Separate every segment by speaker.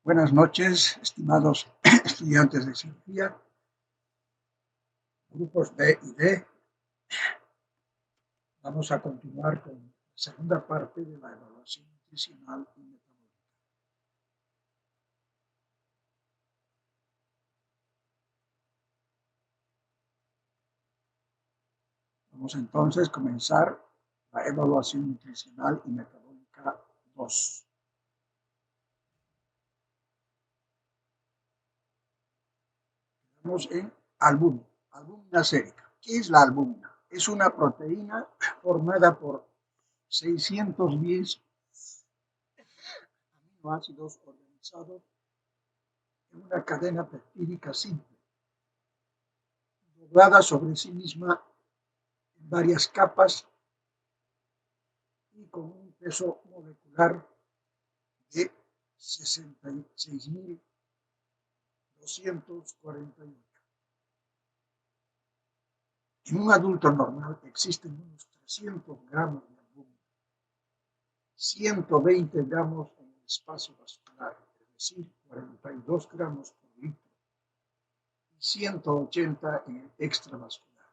Speaker 1: Buenas noches, estimados estudiantes de cirugía, grupos B y D. Vamos a continuar con la segunda parte de la evaluación nutricional y metabólica. Vamos entonces a comenzar la evaluación nutricional y metabólica 2. Estamos en albúmina, albúmina sérica. ¿Qué es la albúmina? Es una proteína formada por 610 aminoácidos organizados en una cadena peptídica simple, doblada sobre sí misma en varias capas y con un peso molecular de 66.248. En un adulto normal existen unos 300 gramos de albúmina, 120 gramos en el espacio vascular, es decir, 42 gramos por litro, y 180 en el extravascular.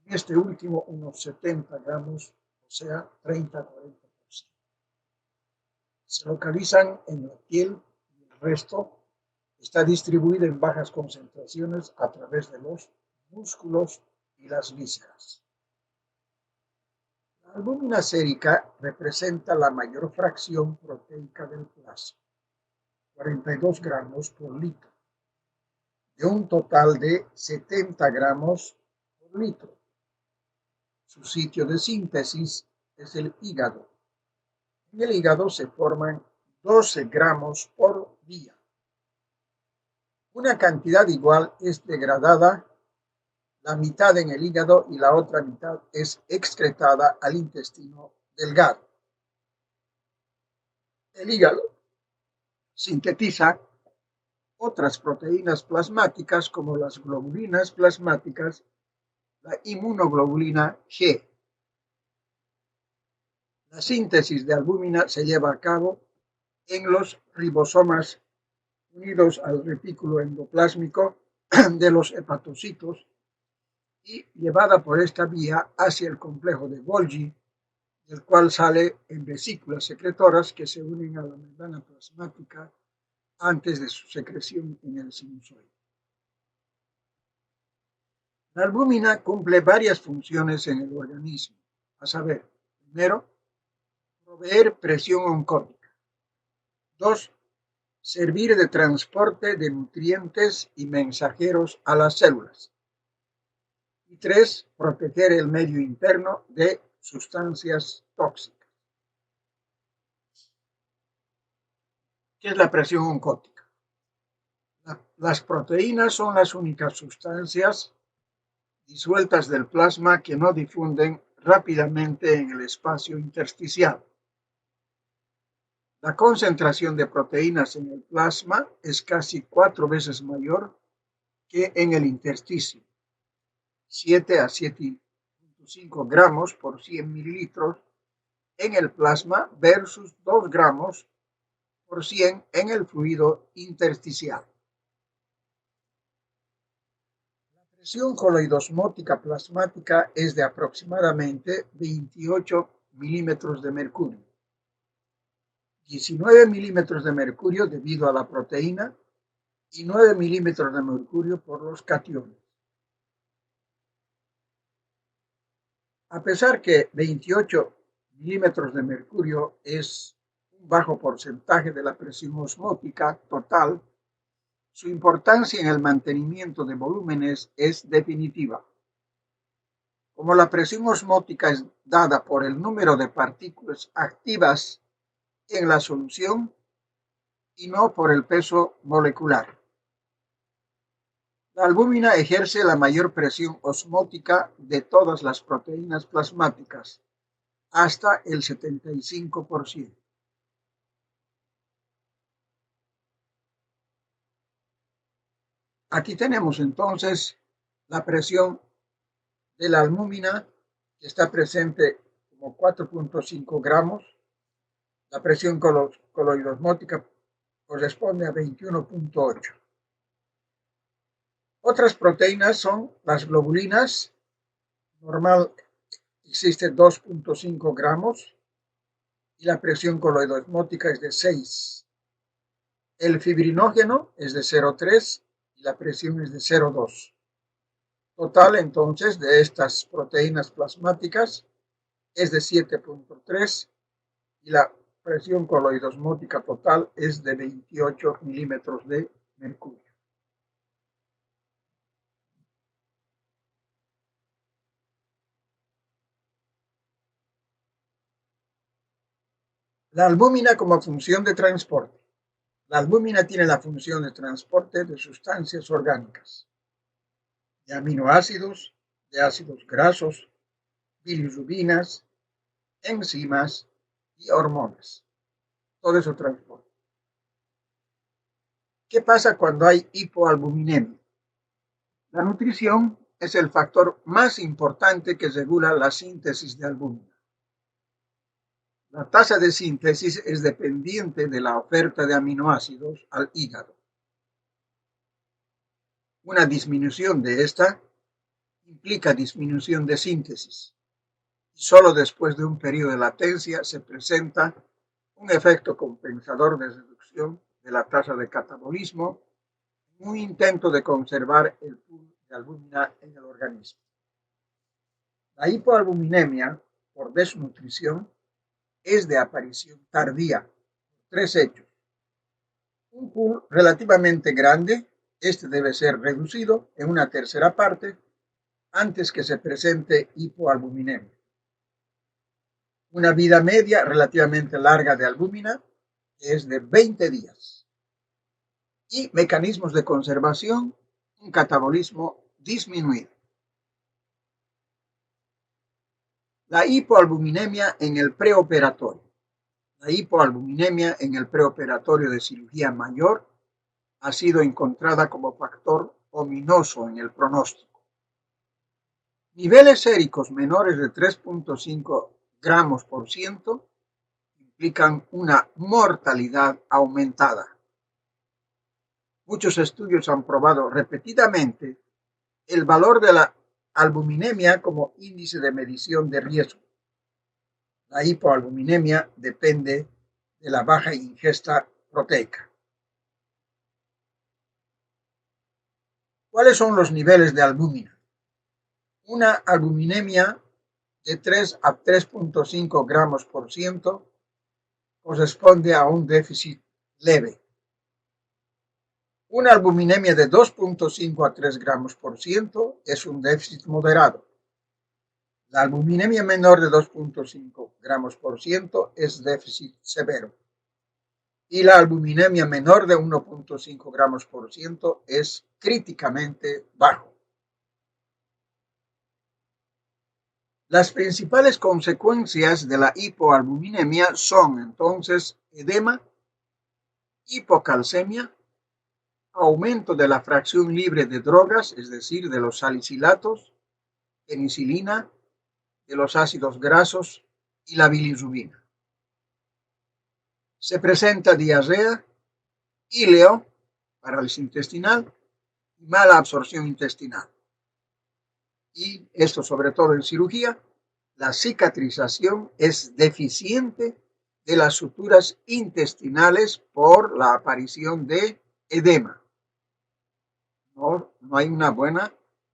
Speaker 1: En este último, unos 70 gramos, o sea, 30-40%. Se localizan en la piel y el resto está distribuida en bajas concentraciones a través de los músculos y las vísceras. La albúmina sérica representa la mayor fracción proteica del plasma, 42 gramos por litro, de un total de 70 gramos por litro. Su sitio de síntesis es el hígado. En el hígado se forman 12 gramos por día. Una cantidad igual es degradada, la mitad en el hígado y la otra mitad es excretada al intestino delgado. El hígado sintetiza otras proteínas plasmáticas como las globulinas plasmáticas, la inmunoglobulina G. La síntesis de albúmina se lleva a cabo en los ribosomas unidos al retículo endoplásmico de los hepatocitos y llevada por esta vía hacia el complejo de Golgi, del cual sale en vesículas secretoras que se unen a la membrana plasmática antes de su secreción en el sinusoide. La albúmina cumple varias funciones en el organismo, a saber, primero, proveer presión oncótica. 2. Servir de transporte de nutrientes y mensajeros a las células. Y 3. Proteger el medio interno de sustancias tóxicas. ¿Qué es la presión oncótica? Las proteínas son las únicas sustancias disueltas del plasma que no difunden rápidamente en el espacio intersticial. La concentración de proteínas en el plasma es casi 4 veces mayor que en el intersticio, 7 a 7.5 gramos por 100 mililitros en el plasma versus 2 gramos por 100 en el fluido intersticial. La presión coloidosmótica plasmática es de aproximadamente 28 milímetros de mercurio. 19 milímetros de mercurio debido a la proteína y 9 milímetros de mercurio por los cationes. A pesar que 28 milímetros de mercurio es un bajo porcentaje de la presión osmótica total, su importancia en el mantenimiento de volúmenes es definitiva. Como la presión osmótica es dada por el número de partículas activas en la solución y no por el peso molecular. La albúmina ejerce la mayor presión osmótica de todas las proteínas plasmáticas, hasta el 75%. Aquí tenemos entonces la presión de la albúmina, que está presente como 4.5 gramos, la presión coloidosmótica corresponde a 21.8. Otras proteínas son las globulinas. Normal existe 2.5 gramos y la presión coloidosmótica es de 6. El fibrinógeno es de 0,3 y la presión es de 0,2. Total, entonces, de estas proteínas plasmáticas es de 7.3 y la presión coloidosmótica total es de 28 milímetros de mercurio. La albúmina como función de transporte. La albúmina tiene la función de transporte de sustancias orgánicas, de aminoácidos, de ácidos grasos, bilirrubinas, enzimas y hormonas. Todo eso transporte. ¿Qué pasa cuando hay hipoalbuminemia? La nutrición es el factor más importante que regula la síntesis de albúmina. La tasa de síntesis es dependiente de la oferta de aminoácidos al hígado. Una disminución de esta implica disminución de síntesis. Y solo después de un periodo de latencia se presenta un efecto compensador de reducción de la tasa de catabolismo, un intento de conservar el pool de albúmina en el organismo. La hipoalbuminemia por desnutrición es de aparición tardía. 3 hechos. Un pool relativamente grande, este debe ser reducido en una tercera parte antes que se presente hipoalbuminemia. Una vida media relativamente larga de albúmina es de 20 días. Y mecanismos de conservación, un catabolismo disminuido. La hipoalbuminemia en el preoperatorio. La hipoalbuminemia en el preoperatorio de cirugía mayor ha sido encontrada como factor ominoso en el pronóstico. Niveles séricos menores de 3.5 gramos por ciento implican una mortalidad aumentada. Muchos estudios han probado repetidamente el valor de la albuminemia como índice de medición de riesgo. La hipoalbuminemia depende de la baja ingesta proteica. ¿Cuáles son los niveles de albúmina? Una albuminemia de 3 a 3.5 gramos por ciento corresponde a un déficit leve. Una albuminemia de 2.5 a 3 gramos por ciento es un déficit moderado. La albuminemia menor de 2.5 gramos por ciento es déficit severo. Y la albuminemia menor de 1.5 gramos por ciento es críticamente bajo. Las principales consecuencias de la hipoalbuminemia son entonces edema, hipocalcemia, aumento de la fracción libre de drogas, es decir, de los salicilatos, penicilina, de los ácidos grasos y la bilirrubina. Se presenta diarrea, íleo, parálisis intestinal y mala absorción intestinal. Y esto sobre todo en cirugía, la cicatrización es deficiente de las suturas intestinales por la aparición de edema. No hay una buena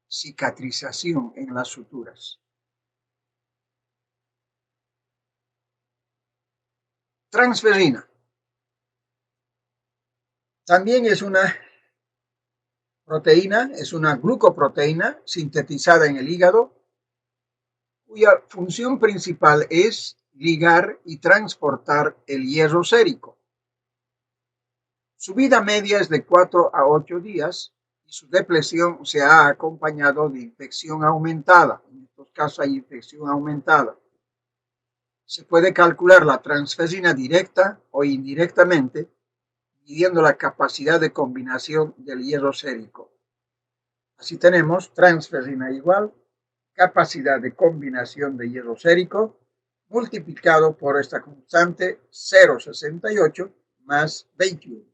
Speaker 1: cicatrización en las suturas. Transferrina. También es una proteína, es una glucoproteína sintetizada en el hígado, cuya función principal es ligar y transportar el hierro sérico. Su vida media es de 4 a 8 días y su depleción se ha acompañado de infección aumentada. En estos casos hay infección aumentada. Se puede calcular la transferrina directa o indirectamente midiendo la capacidad de combinación del hierro sérico. Así tenemos transferrina igual capacidad de combinación de hierro sérico multiplicado por esta constante 0,68 más 21.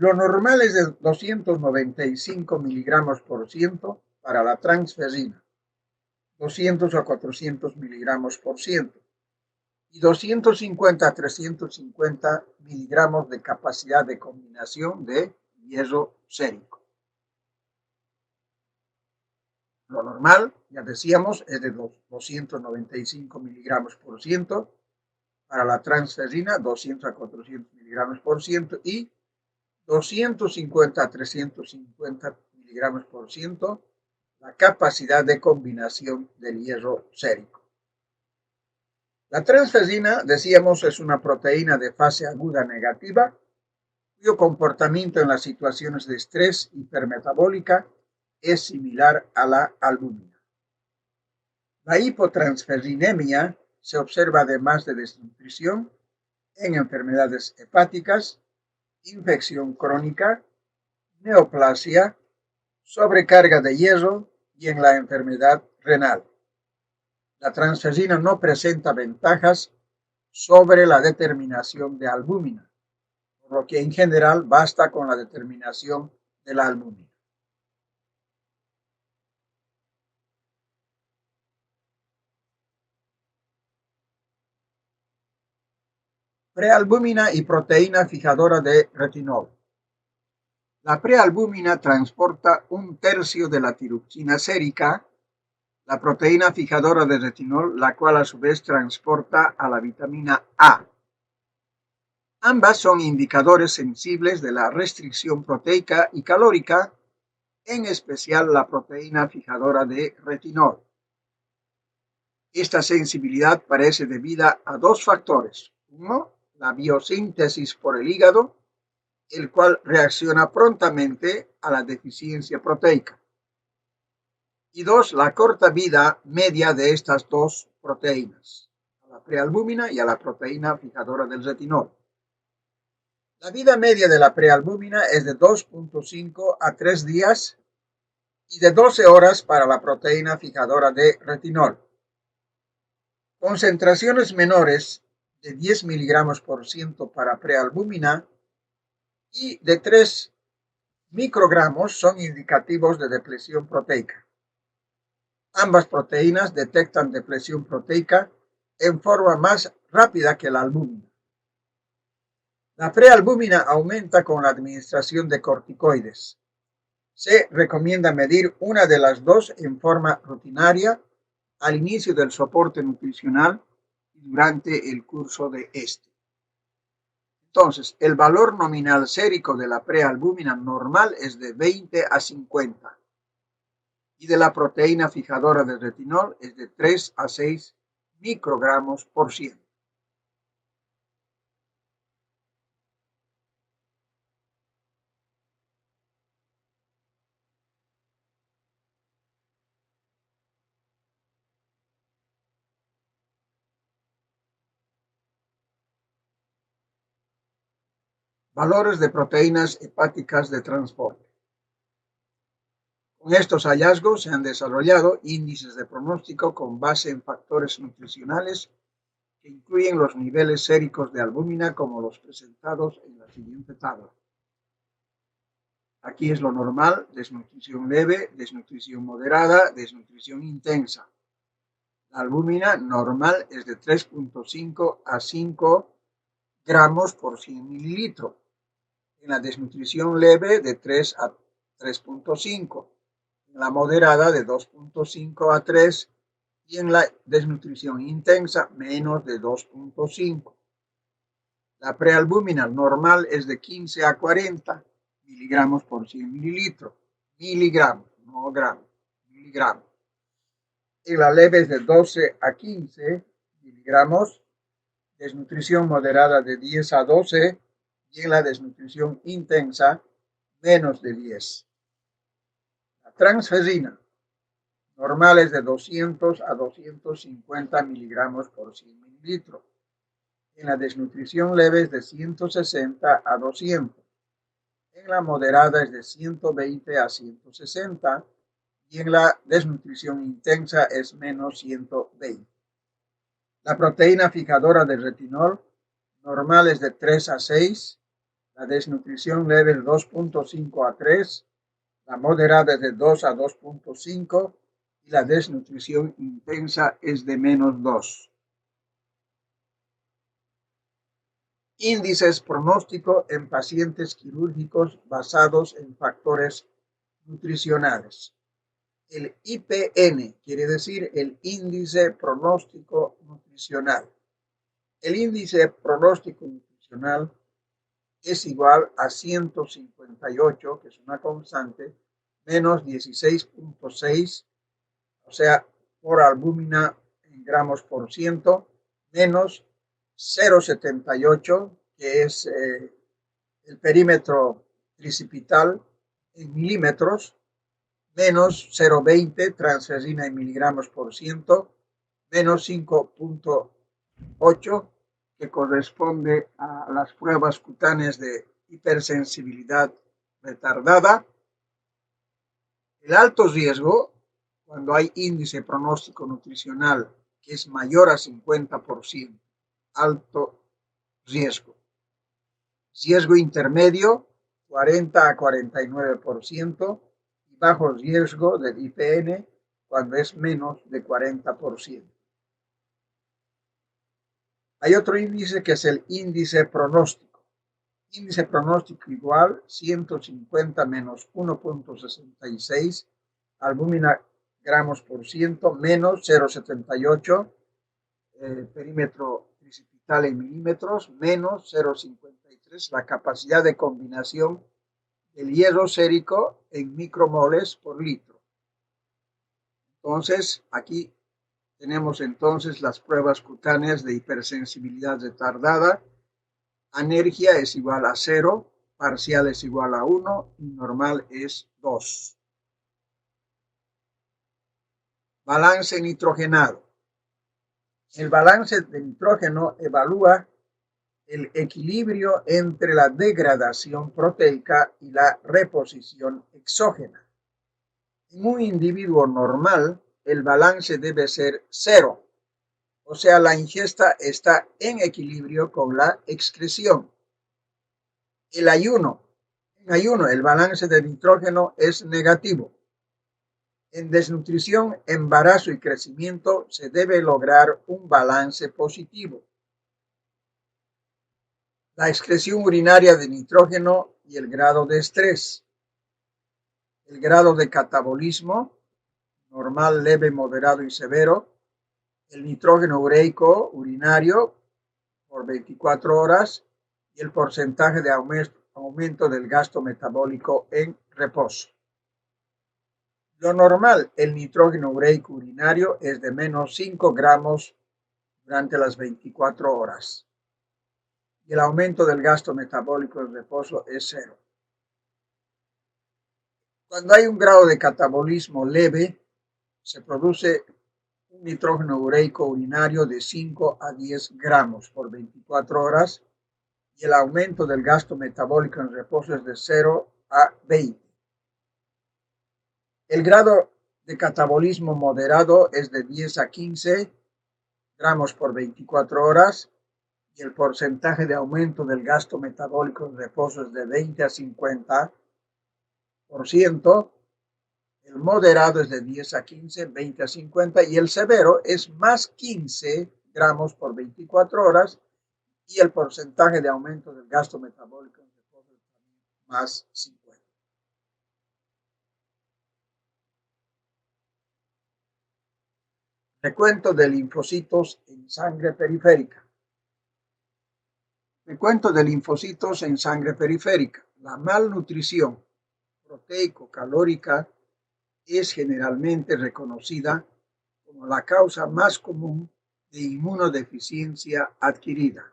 Speaker 1: Lo normal es de 295 miligramos por ciento para la transferrina, 200 a 400 miligramos por ciento, y 250 a 350 miligramos de capacidad de combinación de hierro sérico. Lo normal, ya decíamos, es de 295 miligramos por ciento, para la transferrina 200 a 400 miligramos por ciento y 250 a 350 miligramos por ciento la capacidad de combinación del hierro sérico. La transferrina, decíamos, es una proteína de fase aguda negativa, cuyo comportamiento en las situaciones de estrés hipermetabólica es similar a la albúmina. La hipotransferrinemia se observa además de desnutrición en enfermedades hepáticas, infección crónica, neoplasia, sobrecarga de hierro y en la enfermedad renal. La transferrina no presenta ventajas sobre la determinación de albúmina, por lo que en general basta con la determinación de la albúmina. Prealbúmina y proteína fijadora de retinol. La prealbúmina transporta 1/3 de la tiroxina sérica, la proteína fijadora de retinol, la cual a su vez transporta a la vitamina A. Ambas son indicadores sensibles de la restricción proteica y calórica, en especial la proteína fijadora de retinol. Esta sensibilidad parece debida a dos factores. Uno, la biosíntesis por el hígado, el cual reacciona prontamente a la deficiencia proteica. Y dos, la corta vida media de estas dos proteínas, a la prealbúmina y a la proteína fijadora del retinol. La vida media de la prealbúmina es de 2.5 a 3 días y de 12 horas para la proteína fijadora de retinol. Concentraciones menores de 10 miligramos por ciento para prealbúmina y de 3 microgramos son indicativos de depleción proteica. Ambas proteínas detectan depleción proteica en forma más rápida que la albúmina. La prealbúmina aumenta con la administración de corticoides. Se recomienda medir una de las dos en forma rutinaria al inicio del soporte nutricional y durante el curso de este. Entonces, el valor nominal sérico de la prealbúmina normal es de 20 a 50 y de la proteína fijadora de retinol es de 3 a 6 microgramos por ciento. Valores de proteínas hepáticas de transporte. Con estos hallazgos se han desarrollado índices de pronóstico con base en factores nutricionales que incluyen los niveles séricos de albúmina como los presentados en la siguiente tabla. Aquí es lo normal: desnutrición leve, desnutrición moderada, desnutrición intensa. La albúmina normal es de 3.5 a 5 gramos por 100 mililitros. En la desnutrición leve de 3 a 3.5, en la moderada de 2.5 a 3 y en la desnutrición intensa menos de 2.5. La prealbúmina normal es de 15 a 40 miligramos por 100 mililitros. Miligramos, no gramos, miligramos. En la leve es de 12 a 15 miligramos. Desnutrición moderada de 10 a 12 y en la desnutrición intensa menos de 10. La transferrina normal es de 200 a 250 miligramos por 100 mililitros. En la desnutrición leve es de 160 a 200. En la moderada es de 120 a 160 y en la desnutrición intensa es menos 120. La proteína fijadora del retinol normal es de 3 a 6 la desnutrición leve de 2.5 a 3, la moderada es de 2 a 2.5 y la desnutrición intensa es de -2. Índices pronóstico en pacientes quirúrgicos basados en factores nutricionales. El IPN quiere decir el índice pronóstico nutricional. El índice pronóstico nutricional es igual a 158, que es una constante, menos 16.6, o sea, por albúmina en gramos por ciento, menos 0,78, que es el perímetro tricipital en milímetros, menos 0,20 transferrina en miligramos por ciento, menos 5.8, que corresponde a las pruebas cutáneas de hipersensibilidad retardada. El alto riesgo, cuando hay índice pronóstico nutricional que es mayor a 50%, alto riesgo. Riesgo intermedio, 40 a 49%, y bajo riesgo del IPN cuando es menos de 40%. Hay otro índice que es el índice pronóstico. Índice pronóstico igual 150 menos 1.66, albúmina gramos por ciento, menos 0,78, perímetro tricipital en milímetros, menos 0,53, la capacidad de combinación del hierro sérico en micromoles por litro. Entonces, aquí tenemos entonces las pruebas cutáneas de hipersensibilidad retardada. Anergia es igual a 0, parcial es igual a 1 y normal es 2. Balance nitrogenado. El balance de nitrógeno evalúa el equilibrio entre la degradación proteica y la reposición exógena. En un individuo normal, el balance debe ser 0, o sea, la ingesta está en equilibrio con la excreción. En ayuno, el balance de nitrógeno es negativo. En desnutrición, embarazo y crecimiento se debe lograr un balance positivo. La excreción urinaria de nitrógeno y el grado de estrés. El grado de catabolismo, normal, leve, moderado y severo. El nitrógeno ureico urinario por 24 horas y el porcentaje de aumento del gasto metabólico en reposo. Lo normal, el nitrógeno ureico urinario es de menos 5 gramos durante las 24 horas. Y el aumento del gasto metabólico en reposo es 0. Cuando hay un grado de catabolismo leve, se produce un nitrógeno ureico urinario de 5 a 10 gramos por 24 horas y el aumento del gasto metabólico en reposo es de 0 a 20. El grado de catabolismo moderado es de 10 a 15 gramos por 24 horas y el porcentaje de aumento del gasto metabólico en reposo es de 20 a 50%. El moderado es de 10 a 15, 20 a 50 y el severo es más 15 gramos por 24 horas y el porcentaje de aumento del gasto metabólico en reposo es más 50. Recuento de linfocitos en sangre periférica. Recuento de linfocitos en sangre periférica. La malnutrición proteico-calórica es generalmente reconocida como la causa más común de inmunodeficiencia adquirida.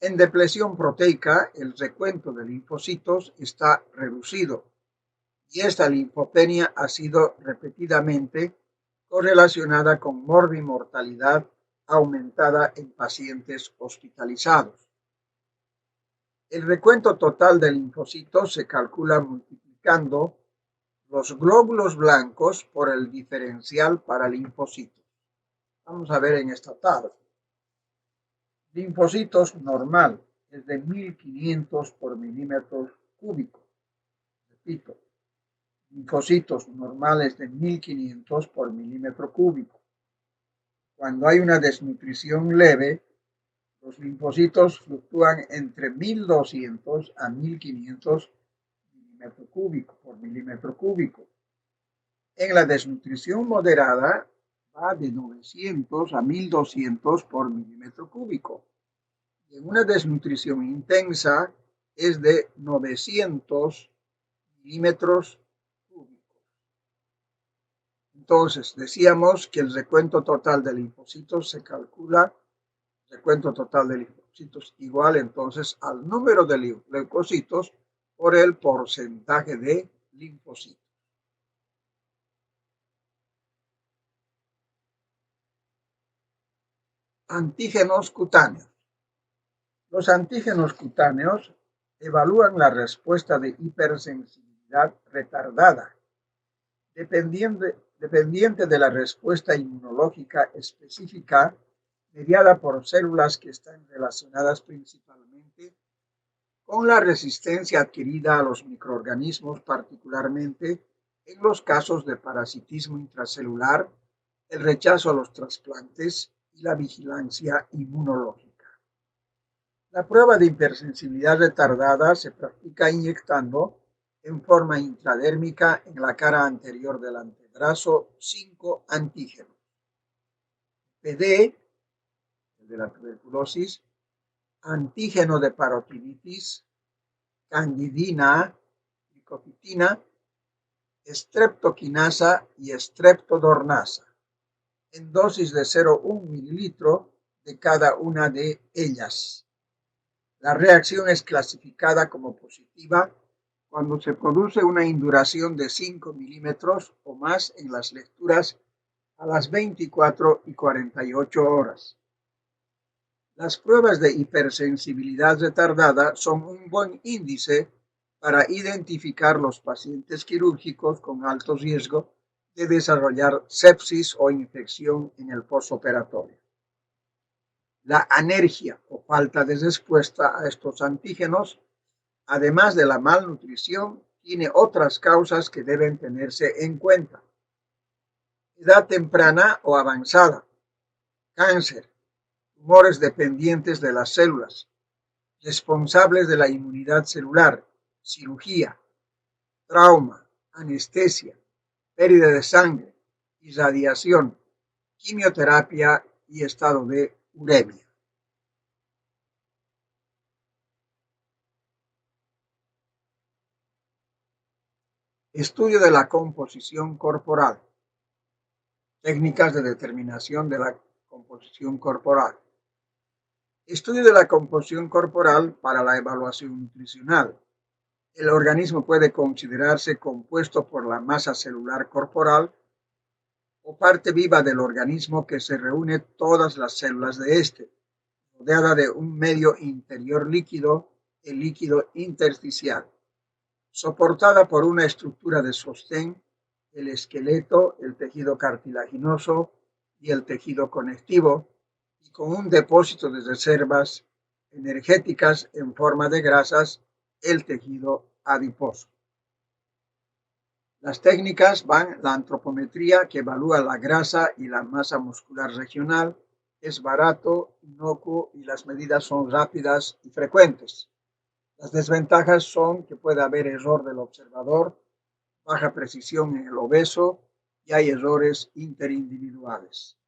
Speaker 1: En depresión proteica, el recuento de linfocitos está reducido y esta linfopenia ha sido repetidamente correlacionada con morbimortalidad aumentada en pacientes hospitalizados. El recuento total de linfocitos se calcula multiplicando los glóbulos blancos por el diferencial para linfocitos. Vamos a ver en esta tabla. Linfocitos normal es de 1500 por milímetro cúbico. Repito, linfocitos normales de 1500 por milímetro cúbico. Cuando hay una desnutrición leve, los linfocitos fluctúan entre 1200 a 1500 por milímetro cúbico. En la desnutrición moderada va de 900 a 1200 por milímetro cúbico. Y en una desnutrición intensa es de 900 milímetros cúbicos. Entonces, decíamos que el recuento total de linfocitos se calcula, recuento total de linfocitos igual entonces al número de leucocitos por el porcentaje de linfocitos. Antígenos cutáneos. Los antígenos cutáneos evalúan la respuesta de hipersensibilidad retardada, dependiente de la respuesta inmunológica específica mediada por células que están relacionadas principalmente con la resistencia adquirida a los microorganismos, particularmente en los casos de parasitismo intracelular, el rechazo a los trasplantes y la vigilancia inmunológica. La prueba de hipersensibilidad retardada se practica inyectando en forma intradérmica en la cara anterior del antebrazo 5 antígenos. PD, el de la tuberculosis, antígeno de parotiditis, candidina, micopitina, streptokinasa y streptodornasa, en dosis de 0,1 mililitro de cada una de ellas. La reacción es clasificada como positiva cuando se produce una induración de 5 milímetros o más en las lecturas a las 24 y 48 horas. Las pruebas de hipersensibilidad retardada son un buen índice para identificar los pacientes quirúrgicos con alto riesgo de desarrollar sepsis o infección en el postoperatorio. La anergia o falta de respuesta a estos antígenos, además de la malnutrición, tiene otras causas que deben tenerse en cuenta. Edad temprana o avanzada, cáncer, tumores dependientes de las células, responsables de la inmunidad celular, cirugía, trauma, anestesia, pérdida de sangre, irradiación, quimioterapia y estado de uremia. Estudio de la composición corporal. Técnicas de determinación de la composición corporal. Estudio de la composición corporal para la evaluación nutricional. El organismo puede considerarse compuesto por la masa celular corporal o parte viva del organismo que se reúne todas las células de este, rodeada de un medio interior líquido, el líquido intersticial, soportada por una estructura de sostén, el esqueleto, el tejido cartilaginoso y el tejido conectivo, y con un depósito de reservas energéticas en forma de grasas, el tejido adiposo. Las técnicas van la antropometría, que evalúa la grasa y la masa muscular regional, es barato, inocuo y las medidas son rápidas y frecuentes. Las desventajas son que puede haber error del observador, baja precisión en el obeso y hay errores interindividuales.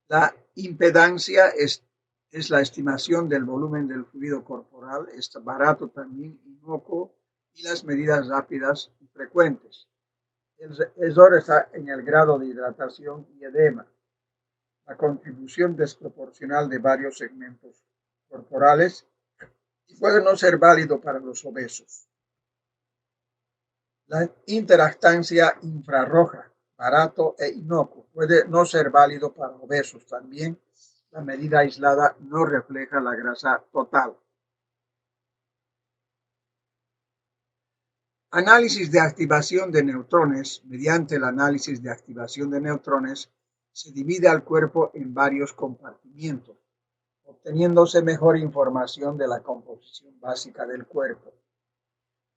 Speaker 1: La impedancia es la estimación del volumen del fluido corporal, es barato también, inocuo y las medidas rápidas y frecuentes. El error está en el grado de hidratación y edema, la contribución desproporcional de varios segmentos corporales y puede no ser válido para los obesos. La interactancia infrarroja, barato e inocuo, puede no ser válido para obesos. También la medida aislada no refleja la grasa total. Análisis de activación de neutrones. Mediante el análisis de activación de neutrones se divide al cuerpo en varios compartimientos o obteniéndose mejor información de la composición básica del cuerpo.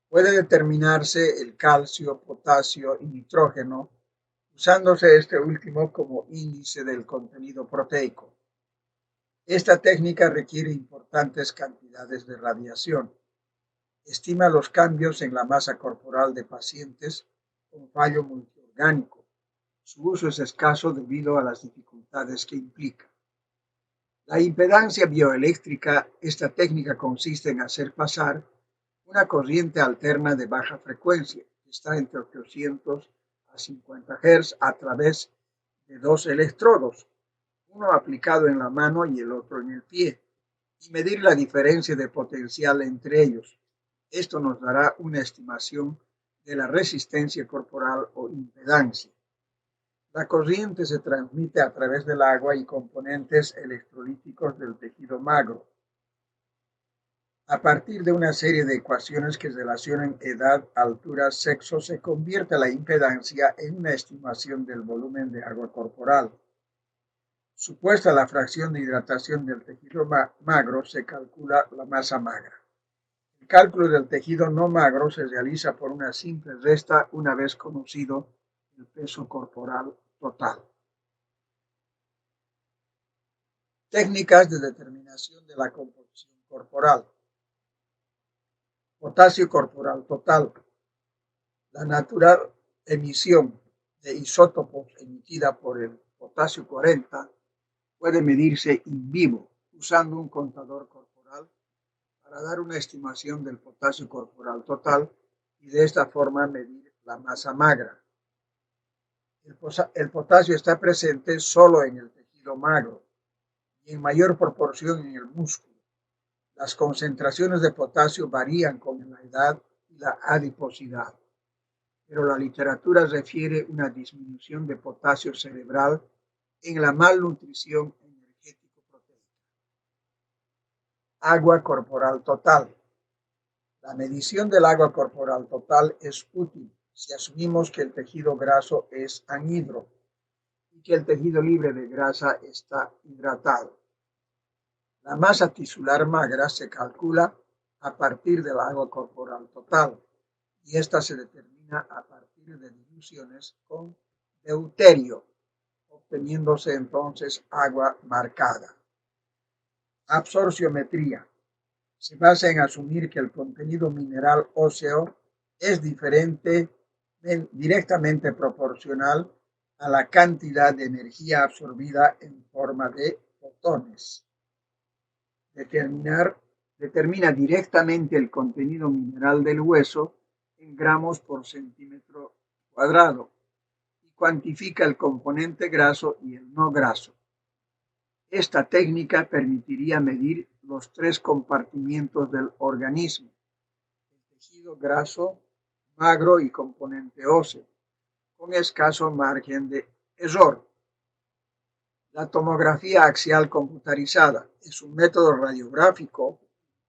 Speaker 1: Puede determinarse el calcio, potasio y nitrógeno, usándose este último como índice del contenido proteico. Esta técnica requiere importantes cantidades de radiación. Estima los cambios en la masa corporal de pacientes con fallo multiorgánico. Su uso es escaso debido a las dificultades que implica. La impedancia bioeléctrica, esta técnica consiste en hacer pasar una corriente alterna de baja frecuencia, que está entre 800 a 50 Hz, a través de dos electrodos, uno aplicado en la mano y el otro en el pie, y medir la diferencia de potencial entre ellos. Esto nos dará una estimación de la resistencia corporal o impedancia. La corriente se transmite a través del agua y componentes electrolíticos del tejido magro. A partir de una serie de ecuaciones que relacionan edad, altura, sexo, se convierte la impedancia en una estimación del volumen de agua corporal. Supuesta la fracción de hidratación del tejido magro, se calcula la masa magra. El cálculo del tejido no magro se realiza por una simple resta una vez conocido el peso corporal total. Técnicas de determinación de la composición corporal. Potasio corporal total. La natural emisión de isótopos emitida por el potasio 40 puede medirse in vivo usando un contador corporal para dar una estimación del potasio corporal total y de esta forma medir la masa magra. El potasio está presente solo en el tejido magro y en mayor proporción en el músculo. Las concentraciones de potasio varían con la edad y la adiposidad, pero la literatura refiere una disminución de potasio cerebral en la malnutrición energético-proteica. Agua corporal total. La medición del agua corporal total es útil si asumimos que el tejido graso es anhidro y que el tejido libre de grasa está hidratado. La masa tisular magra se calcula a partir del agua corporal total y esta se determina a partir de diluciones con deuterio, obteniéndose entonces agua marcada. Absorciometría. Se basa en asumir que el contenido mineral óseo es directamente proporcional a la cantidad de energía absorbida en forma de fotones. Determina directamente el contenido mineral del hueso en gramos por centímetro cuadrado y cuantifica el componente graso y el no graso. Esta técnica permitiría medir los tres compartimientos del organismo: el tejido graso, magro y componente óseo, con escaso margen de error. La tomografía axial computarizada es un método radiográfico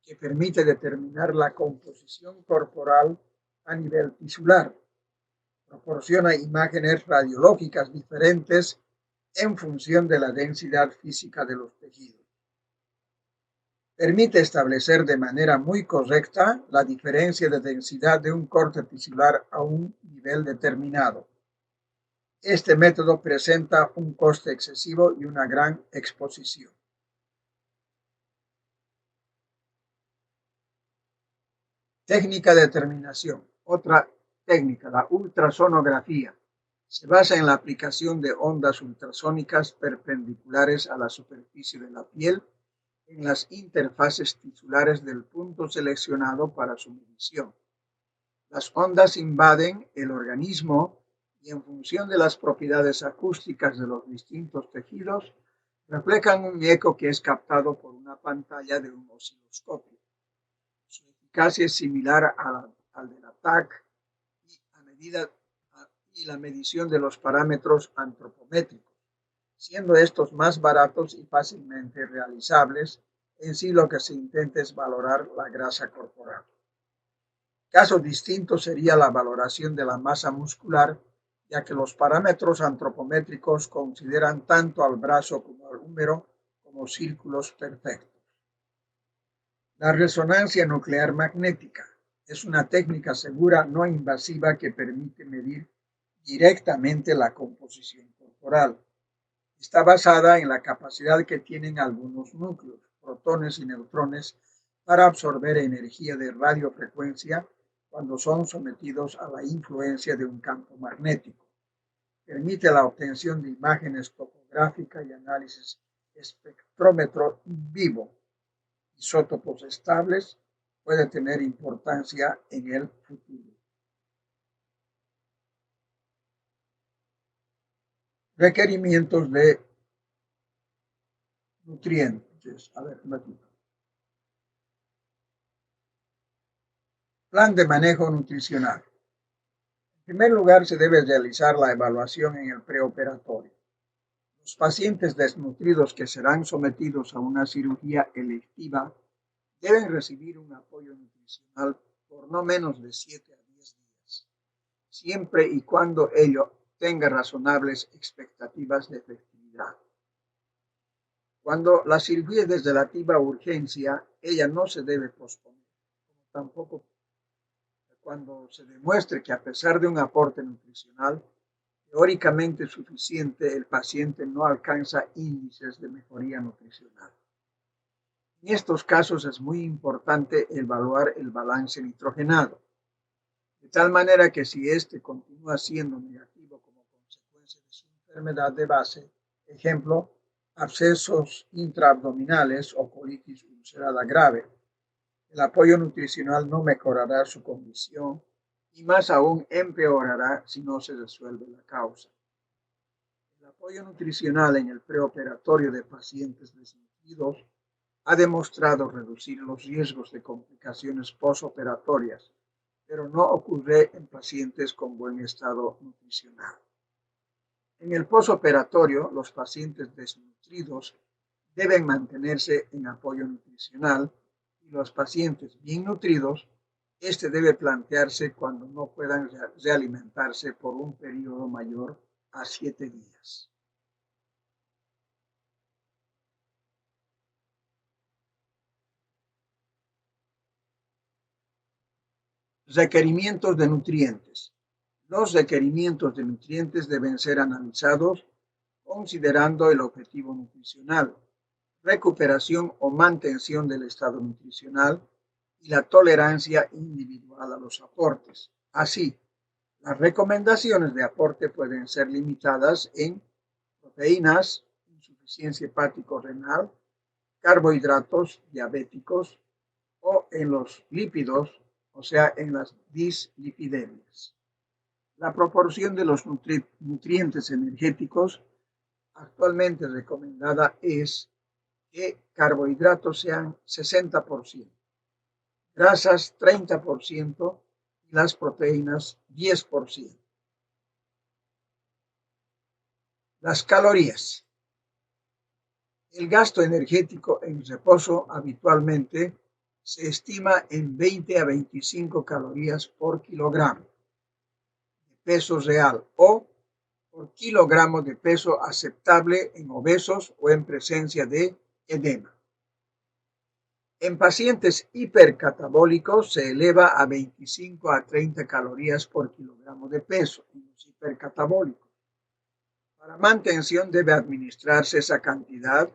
Speaker 1: que permite determinar la composición corporal a nivel tisular. Proporciona imágenes radiológicas diferentes en función de la densidad física de los tejidos. Permite establecer de manera muy correcta la diferencia de densidad de un corte tisular a un nivel determinado. Este método presenta un coste excesivo y una gran exposición. Técnica de determinación. Otra técnica, la ultrasonografía. Se basa en la aplicación de ondas ultrasónicas perpendiculares a la superficie de la piel en las interfaces tisulares del punto seleccionado para su medición. Las ondas invaden el organismo y en función de las propiedades acústicas de los distintos tejidos, reflejan un eco que es captado por una pantalla de un osciloscopio. Su eficacia es similar al de la TAC y la medición de los parámetros antropométricos, siendo estos más baratos y fácilmente realizables. En sí lo que se intenta es valorar la grasa corporal. Caso distinto sería la valoración de la masa muscular, ya que los parámetros antropométricos consideran tanto al brazo como al húmero como círculos perfectos. La resonancia nuclear magnética es una técnica segura no invasiva que permite medir directamente la composición corporal. Está basada en la capacidad que tienen algunos núcleos, protones y neutrones, para absorber energía de radiofrecuencia cuando son sometidos a la influencia de un campo magnético. Permite la obtención de imágenes topográficas y análisis espectrómetro in vivo. Isótopos estables puede tener importancia en el futuro. Requerimientos de nutrientes. A ver, un ratito. Plan de manejo nutricional. En primer lugar, se debe realizar la evaluación en el preoperatorio. Los pacientes desnutridos que serán sometidos a una cirugía electiva deben recibir un apoyo nutricional por no menos de 7 a 10 días, siempre y cuando ello tenga razonables expectativas de efectividad. Cuando la cirugía es de relativa urgencia, ella no se debe posponer, como tampoco cuando se demuestre que a pesar de un aporte nutricional teóricamente suficiente, el paciente no alcanza índices de mejoría nutricional. En estos casos es muy importante evaluar el balance nitrogenado, de tal manera que si éste continúa siendo negativo como consecuencia de su enfermedad de base, ejemplo, abscesos intraabdominales o colitis ulcerada grave, el apoyo nutricional no mejorará su condición y más aún empeorará si no se resuelve la causa. El apoyo nutricional en el preoperatorio de pacientes desnutridos ha demostrado reducir los riesgos de complicaciones postoperatorias, pero no ocurre en pacientes con buen estado nutricional. En el postoperatorio, los pacientes desnutridos deben mantenerse en apoyo nutricional y los pacientes bien nutridos, este debe plantearse cuando no puedan realimentarse por un periodo mayor a 7 días. Requerimientos de nutrientes. Los requerimientos de nutrientes deben ser analizados considerando el objetivo nutricional, recuperación o mantención del estado nutricional y la tolerancia individual a los aportes. Así, las recomendaciones de aporte pueden ser limitadas en proteínas, insuficiencia hepático-renal, carbohidratos diabéticos o en los lípidos, o sea, en las dislipidemias. La proporción de los nutrientes energéticos actualmente recomendada es que carbohidratos sean 60%, grasas 30% y las proteínas 10%. Las calorías. El gasto energético en reposo habitualmente se estima en 20 a 25 calorías por kilogramo de peso real o por kilogramo de peso aceptable en obesos o en presencia de edema. En pacientes hipercatabólicos se eleva a 25 a 30 calorías por kilogramo de peso en los hipercatabólicos. Para mantención debe administrarse esa cantidad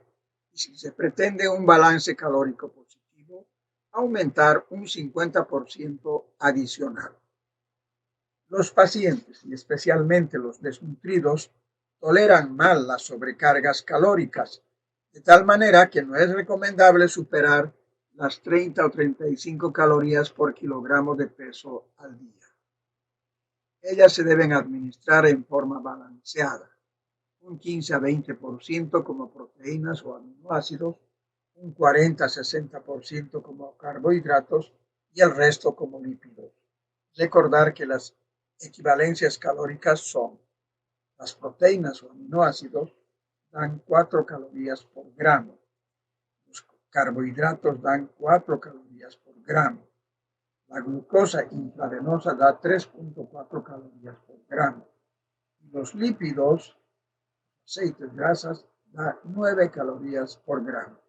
Speaker 1: y si se pretende un balance calórico positivo, aumentar un 50% adicional. Los pacientes, y especialmente los desnutridos, toleran mal las sobrecargas calóricas, de tal manera que no es recomendable superar las 30 o 35 calorías por kilogramo de peso al día. Ellas se deben administrar en forma balanceada, un 15 a 20% como proteínas o aminoácidos, un 40 a 60% como carbohidratos y el resto como lípidos. Recordar que las equivalencias calóricas son las proteínas o aminoácidos dan 4 calorías por gramo, los carbohidratos dan 4 calorías por gramo, la glucosa intravenosa da 3.4 calorías por gramo y los lípidos, aceites, grasas, da 9 calorías por gramo.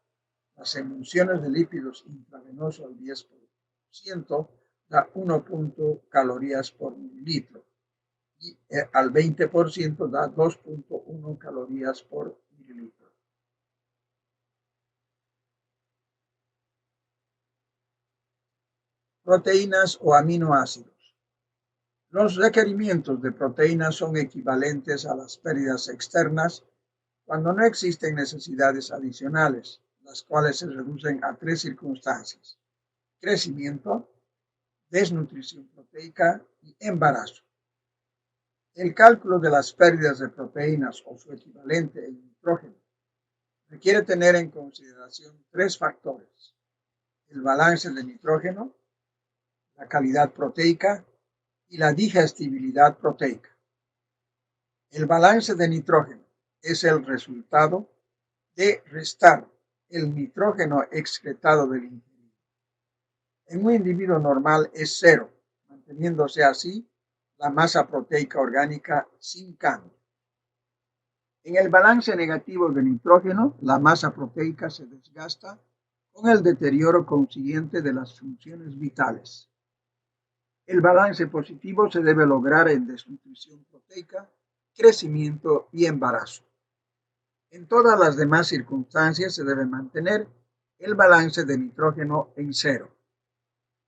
Speaker 1: Las emulsiones de lípidos intravenosos al 10% da 1 calorías por mililitro y al 20% da 2.1 calorías por mililitro. Proteínas o aminoácidos. Los requerimientos de proteínas son equivalentes a las pérdidas externas cuando no existen necesidades adicionales, las cuales se reducen a 3 circunstancias: crecimiento, desnutrición proteica y embarazo. El cálculo de las pérdidas de proteínas o su equivalente en nitrógeno requiere tener en consideración 3 factores: el balance de nitrógeno, la calidad proteica y la digestibilidad proteica. El balance de nitrógeno es el resultado de restar el nitrógeno excretado del individuo. En un individuo normal es 0, manteniéndose así la masa proteica orgánica sin cambio. En el balance negativo de nitrógeno, la masa proteica se desgasta con el deterioro consiguiente de las funciones vitales. El balance positivo se debe lograr en desnutrición proteica, crecimiento y embarazo. En todas las demás circunstancias se debe mantener el balance de nitrógeno en 0.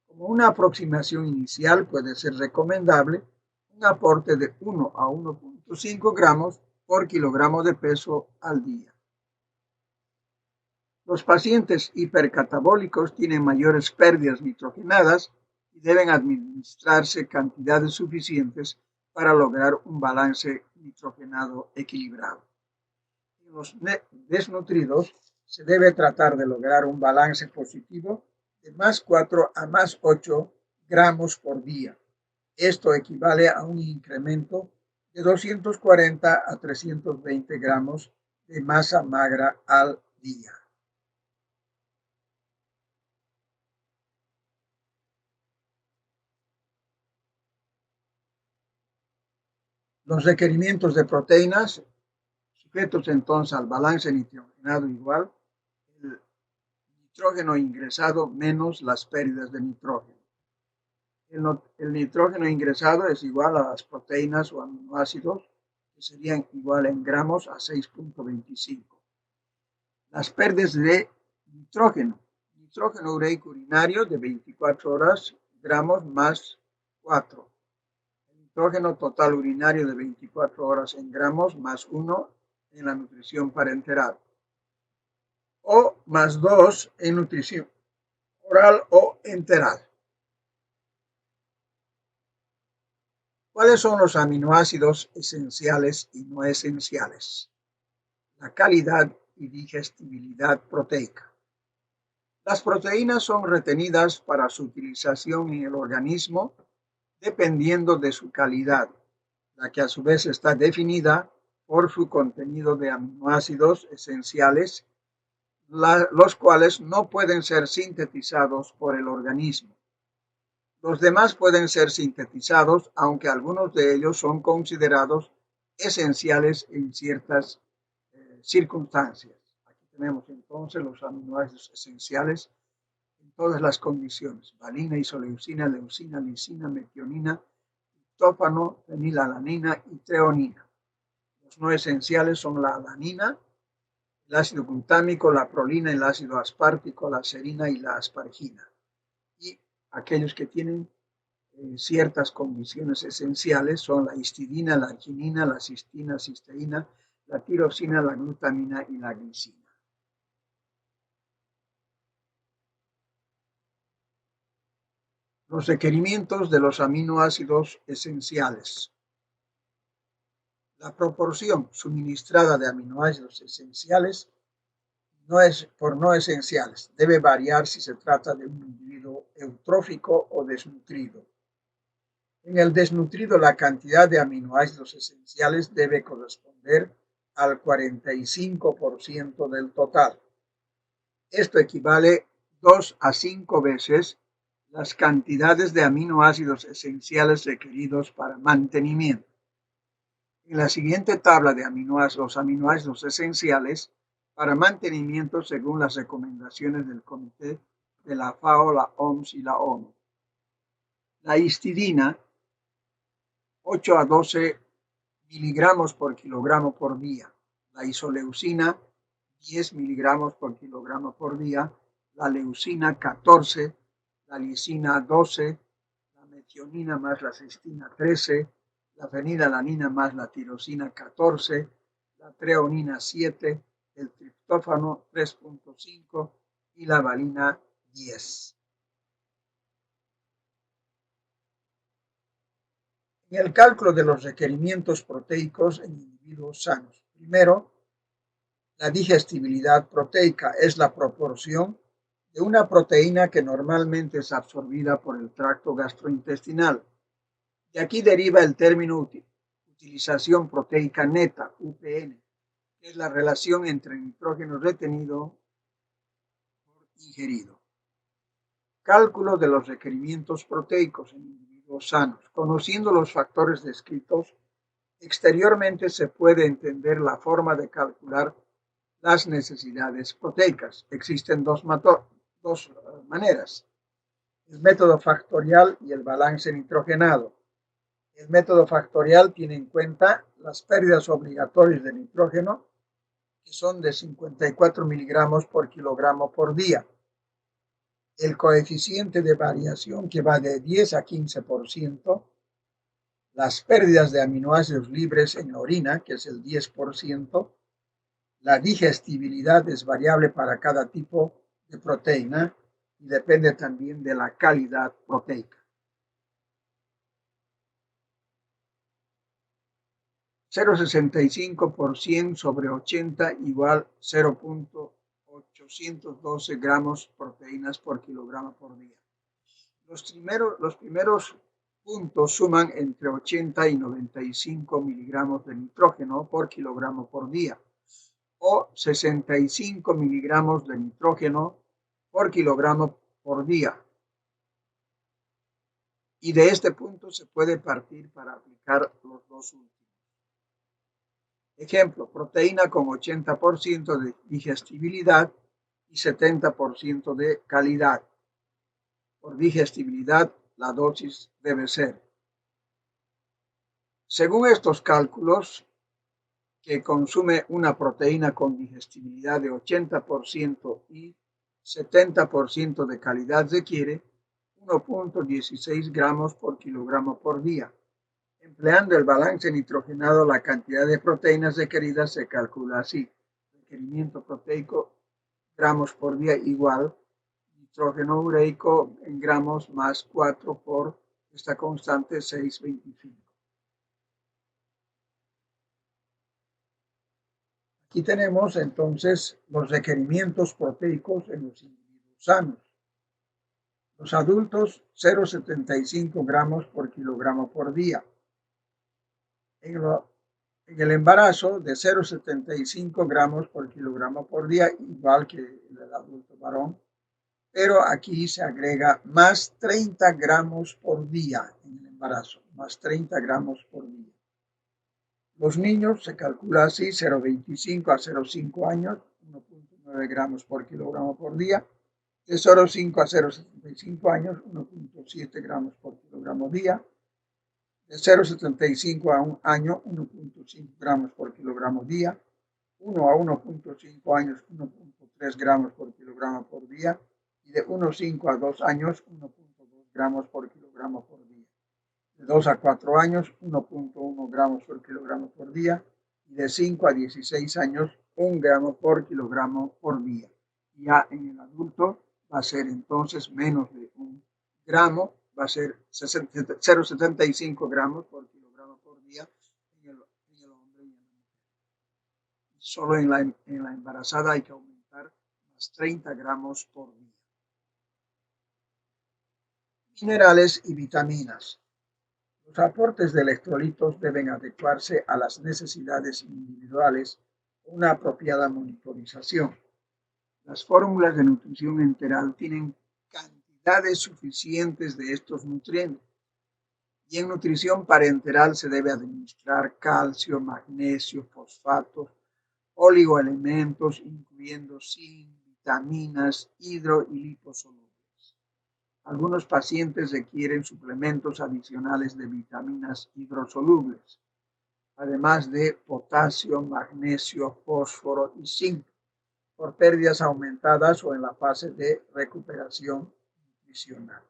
Speaker 1: Como una aproximación inicial puede ser recomendable un aporte de 1 a 1.5 gramos por kilogramo de peso al día. Los pacientes hipercatabólicos tienen mayores pérdidas nitrogenadas y deben administrarse cantidades suficientes para lograr un balance nitrogenado equilibrado. En los desnutridos se debe tratar de lograr un balance positivo de más 4 a más 8 gramos por día. Esto equivale a un incremento de 240 a 320 gramos de masa magra al día. Los requerimientos de proteínas, sujetos entonces al balance nitrogenado igual, el nitrógeno ingresado menos las pérdidas de nitrógeno. El nitrógeno ingresado es igual a las proteínas o aminoácidos, que serían igual en gramos a 6.25. Las pérdidas de nitrógeno ureico urinario de 24 horas, gramos más 4. El nitrógeno total urinario de 24 horas en gramos más 1 en la nutrición parenteral. O más 2 en nutrición oral o enteral. ¿Cuáles son los aminoácidos esenciales y no esenciales? La calidad y digestibilidad proteica. Las proteínas son retenidas para su utilización en el organismo dependiendo de su calidad, la que a su vez está definida por su contenido de aminoácidos esenciales, los cuales no pueden ser sintetizados por el organismo. Los demás pueden ser sintetizados, aunque algunos de ellos son considerados esenciales en ciertas circunstancias. Aquí tenemos entonces los aminoácidos esenciales en todas las condiciones: valina, isoleucina, leucina, lisina, metionina, triptófano, fenilalanina y treonina. Los no esenciales son la alanina, el ácido glutámico, la prolina, el ácido aspartico, la serina y la aspargina. Y aquellos que tienen ciertas condiciones esenciales son la histidina, la arginina, la cistina, cisteína, la tirosina, la glutamina y la glicina. Los requerimientos de los aminoácidos esenciales. La proporción suministrada de aminoácidos esenciales por no esenciales debe variar si se trata de un individuo eutrófico o desnutrido. En el desnutrido, la cantidad de aminoácidos esenciales debe corresponder al 45% del total. Esto equivale 2 a 5 veces las cantidades de aminoácidos esenciales requeridos para mantenimiento. En la siguiente tabla de los aminoácidos esenciales para mantenimiento según las recomendaciones del Comité de la FAO, la OMS y la ONU. La histidina, 8 a 12 miligramos por kilogramo por día. La isoleucina, 10 miligramos por kilogramo por día. La leucina, 14. La lisina, 12. La metionina más la cistina, 13. La fenilalanina más la tirosina, 14. La treonina, 7. El triptófano, 3.5. Y la valina, 10. En el cálculo de los requerimientos proteicos en individuos sanos. Primero, la digestibilidad proteica es la proporción de una proteína que normalmente es absorbida por el tracto gastrointestinal. De aquí deriva el término utilización proteica neta, UPN, que es la relación entre nitrógeno retenido por ingerido. Cálculo de los requerimientos proteicos en individuos sanos. Conociendo los factores descritos, exteriormente se puede entender la forma de calcular las necesidades proteicas. Existen dos maneras: el método factorial y el balance nitrogenado. El método factorial tiene en cuenta las pérdidas obligatorias de nitrógeno, que son de 54 miligramos por kilogramo por día. El coeficiente de variación, que va de 10 a 15%, las pérdidas de aminoácidos libres en la orina, que es el 10%, la digestibilidad es variable para cada tipo de proteína y depende también de la calidad proteica. 0,65 por 100 sobre 80 igual 0.812 gramos proteínas por kilogramo por día. Los primeros puntos suman entre 80 y 95 miligramos de nitrógeno por kilogramo por día, o 65 miligramos de nitrógeno por kilogramo por día. Y de este punto se puede partir para aplicar los dos últimos. Ejemplo, proteína con 80% de digestibilidad y 70% de calidad. Por digestibilidad, la dosis debe ser. Según estos cálculos, que consume una proteína con digestibilidad de 80% y 70% de calidad requiere 1.16 gramos por kilogramo por día. Empleando el balance nitrogenado, la cantidad de proteínas requeridas se calcula así: requerimiento proteico gramos por día igual nitrógeno ureico en gramos más 4 por esta constante 6,25. Aquí tenemos entonces los requerimientos proteicos en los individuos sanos. Los adultos, 0,75 gramos por kilogramo por día. En el embarazo, de 0,75 gramos por kilogramo por día, igual que el adulto varón, pero aquí se agrega más 30 gramos por día en el embarazo, más 30 gramos por día. Los niños se calcula así: 0,25 a 0,5 años, 1.9 gramos por kilogramo por día. De 0,5 a 0,75 años, 1.7 gramos por kilogramo día. De 0,75 a 1 año, 1.5 gramos por kilogramo día. 1 a 1.5 años, 1.3 gramos por kilogramo por día. Y de 1,5 a 2 años, 1.2 gramos por kilogramo por día. De 2 a 4 años, 1.1 gramos por kilogramo por día. Y de 5 a 16 años, 1 gramo por kilogramo por día. Ya en el adulto va a ser entonces menos de 1 gramo, va a ser 0,75 gramos por kilogramo por día en el hombre y en la mujer. Solo en la embarazada hay que aumentar más 30 gramos por día. Minerales y vitaminas. Los aportes de electrolitos deben adecuarse a las necesidades individuales con una apropiada monitorización. Las fórmulas de nutrición enteral tienen cantidades suficientes de estos nutrientes. Y en nutrición parenteral se debe administrar calcio, magnesio, fosfatos, oligoelementos, incluyendo zinc, vitaminas, hidro y liposolubles. Algunos pacientes requieren suplementos adicionales de vitaminas hidrosolubles, además de potasio, magnesio, fósforo y zinc, por pérdidas aumentadas o en la fase de recuperación nutricional.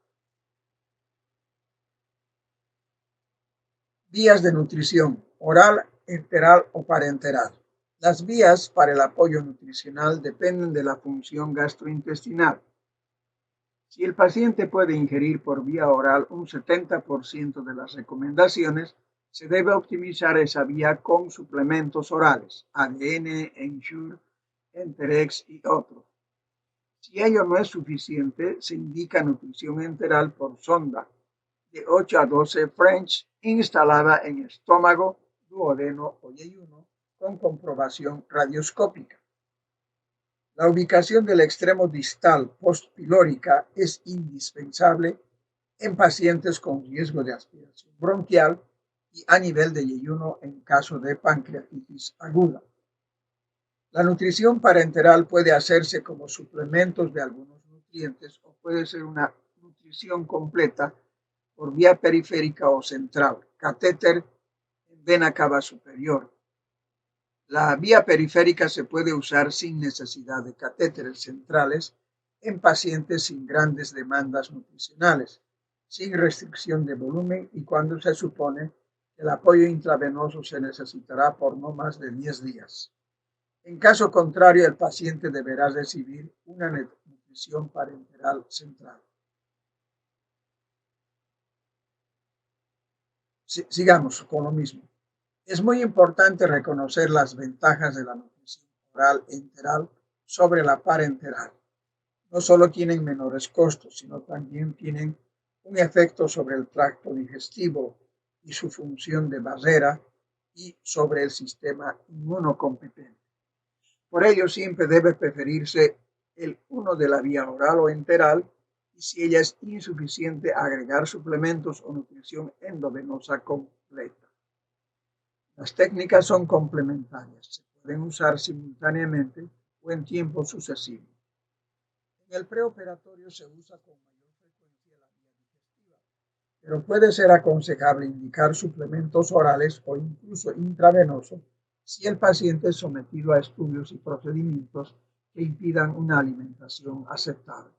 Speaker 1: Vías de nutrición: oral, enteral o parenteral. Las vías para el apoyo nutricional dependen de la función gastrointestinal. Si el paciente puede ingerir por vía oral un 70% de las recomendaciones, se debe optimizar esa vía con suplementos orales, ADN, Ensure, Enterex y otros. Si ello no es suficiente, se indica nutrición enteral por sonda de 8 a 12 French instalada en estómago, duodeno o yeyuno con comprobación radioscópica. La ubicación del extremo distal postpilórica es indispensable en pacientes con riesgo de aspiración bronquial y a nivel de yeyuno en caso de pancreatitis aguda. La nutrición parenteral puede hacerse como suplementos de algunos nutrientes o puede ser una nutrición completa por vía periférica o central, catéter en vena cava superior. La vía periférica se puede usar sin necesidad de catéteres centrales en pacientes sin grandes demandas nutricionales, sin restricción de volumen y cuando se supone que el apoyo intravenoso se necesitará por no más de 10 días. En caso contrario, el paciente deberá recibir una nutrición parenteral central. Sigamos con lo mismo. Es muy importante reconocer las ventajas de la nutrición oral e enteral sobre la parenteral. No solo tienen menores costos, sino también tienen un efecto sobre el tracto digestivo y su función de barrera y sobre el sistema inmunocompetente. Por ello, siempre debe preferirse el uno de la vía oral o enteral y si ella es insuficiente, agregar suplementos o nutrición endovenosa completa. Las técnicas son complementarias, se pueden usar simultáneamente o en tiempo sucesivo. En el preoperatorio se usa con mayor frecuencia la vía digestiva, pero puede ser aconsejable indicar suplementos orales o incluso intravenosos si el paciente es sometido a estudios y procedimientos que impidan una alimentación aceptable.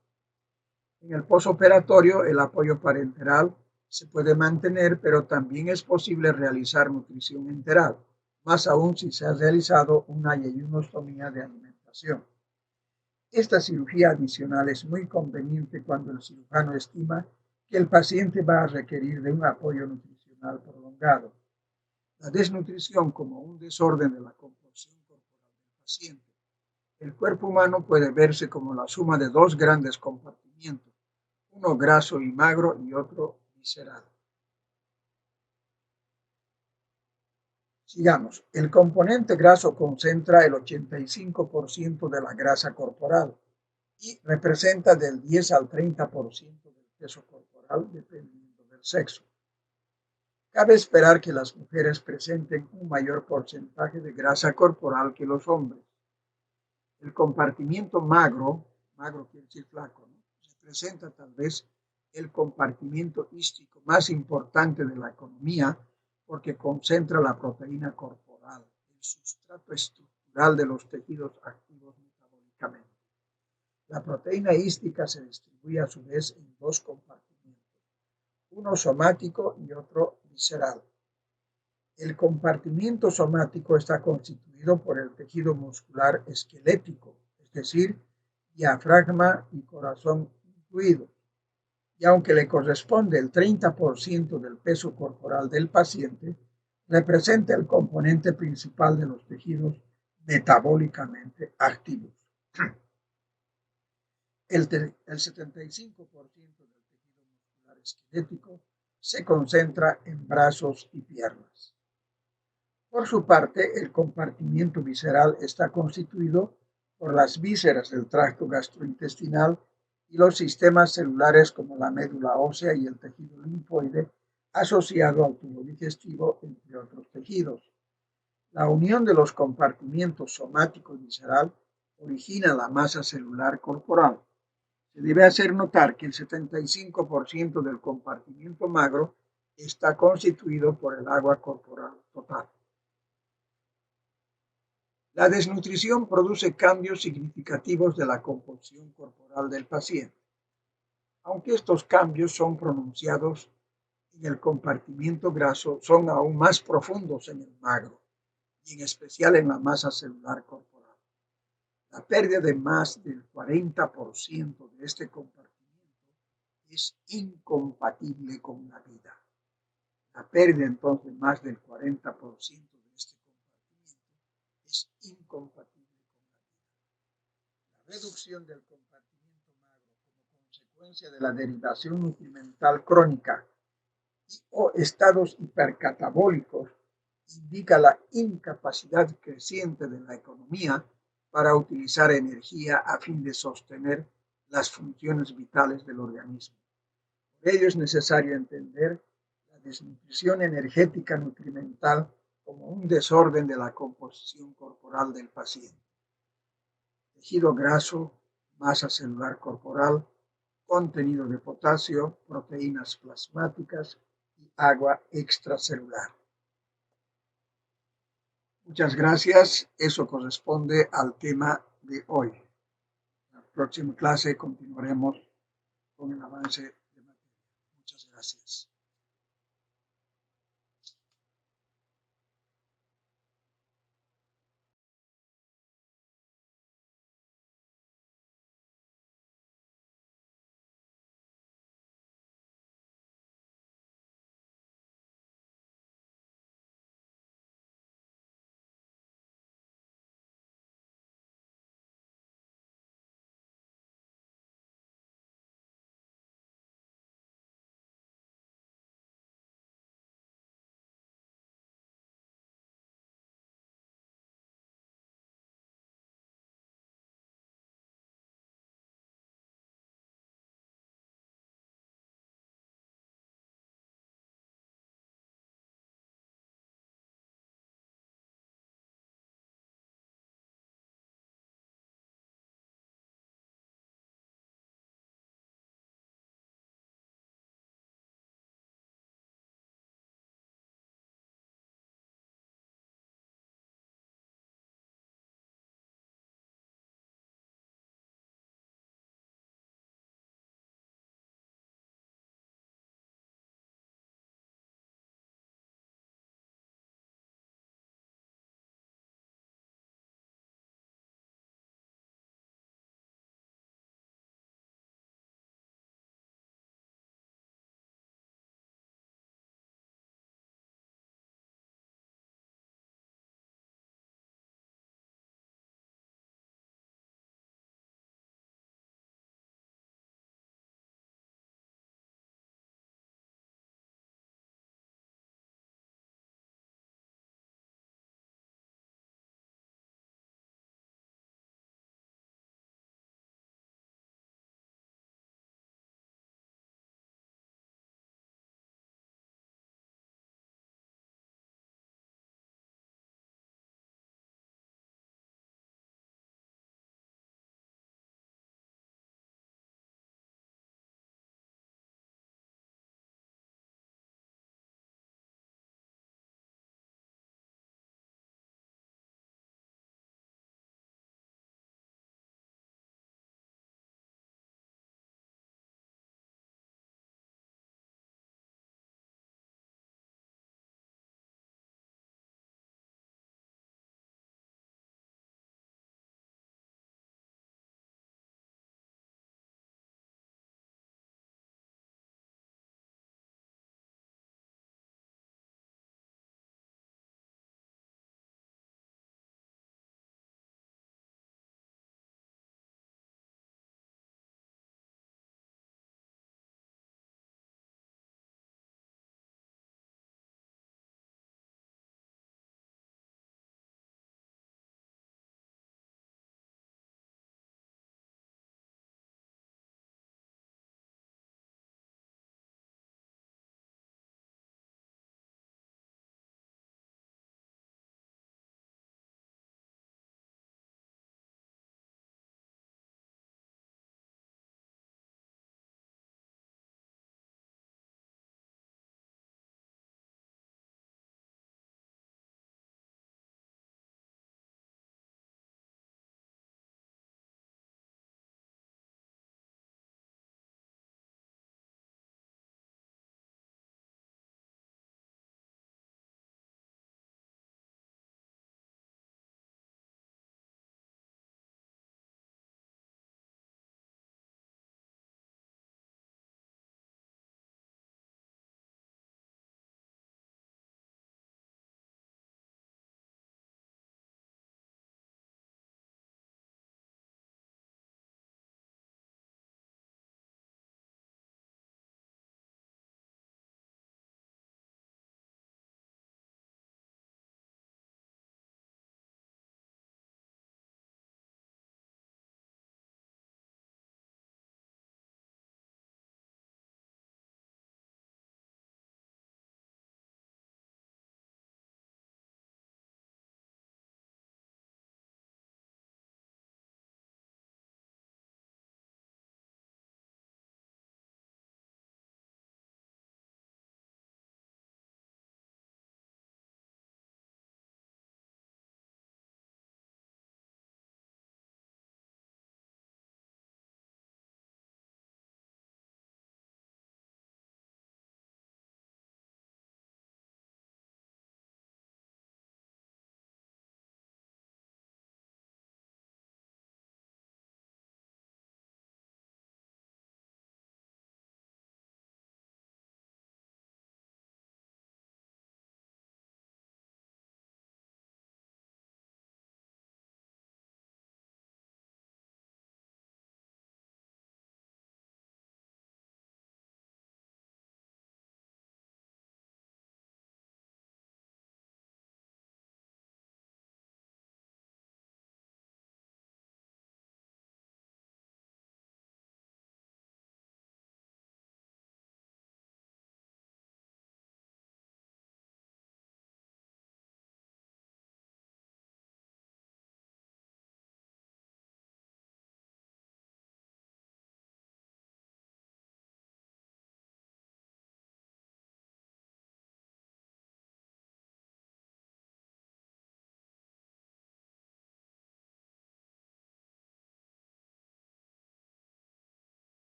Speaker 1: En el posoperatorio, el apoyo parenteral se puede mantener, pero también es posible realizar nutrición enteral, más aún si se ha realizado una yeyunostomía de alimentación. Esta cirugía adicional es muy conveniente cuando el cirujano estima que el paciente va a requerir de un apoyo nutricional prolongado. La desnutrición como un desorden de la composición corporal del paciente. El cuerpo humano puede verse como la suma de dos grandes compartimientos, uno graso y magro y otro visceral. Sigamos. El componente graso concentra el 85% de la grasa corporal y representa del 10 al 30% del peso corporal dependiendo del sexo. Cabe esperar que las mujeres presenten un mayor porcentaje de grasa corporal que los hombres. El compartimiento magro quiere decir flaco, ¿no? Representa tal vez el compartimiento hístico más importante de la economía porque concentra la proteína corporal, el sustrato estructural de los tejidos activos metabólicamente. La proteína hística se distribuye a su vez en dos compartimentos, uno somático y otro visceral. El compartimiento somático está constituido por el tejido muscular esquelético, es decir, diafragma y corazón incluidos. Y aunque le corresponde el 30% del peso corporal del paciente, representa el componente principal de los tejidos metabólicamente activos. El 75% del tejido muscular esquelético se concentra en brazos y piernas. Por su parte, el compartimiento visceral está constituido por las vísceras del tracto gastrointestinal y los sistemas celulares como la médula ósea y el tejido linfoide, asociado al tubo digestivo, entre otros tejidos. La unión de los compartimientos somático y visceral origina la masa celular corporal. Se debe hacer notar que el 75% del compartimiento magro está constituido por el agua corporal total. La desnutrición produce cambios significativos de la composición corporal del paciente. Aunque estos cambios son pronunciados en el compartimiento graso, son aún más profundos en el magro, y en especial en la masa celular corporal. La pérdida de más del 40% de este compartimiento es incompatible con la vida. La pérdida entonces de más del 40% de este compartimiento es incompatible con la vida. La reducción del compartimiento magro como consecuencia de la derivación nutrimental crónica o estados hipercatabólicos indica la incapacidad creciente de la economía para utilizar energía a fin de sostener las funciones vitales del organismo. Por ello es necesario entender la desnutrición energética nutrimental como un desorden de la composición corporal del paciente. Tejido graso, masa celular corporal, contenido de potasio, proteínas plasmáticas y agua extracelular. Muchas gracias. Eso corresponde al tema de hoy. En la próxima clase continuaremos con el avance de materia. Muchas gracias.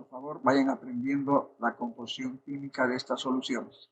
Speaker 1: por favor, vayan aprendiendo la composición química de estas soluciones.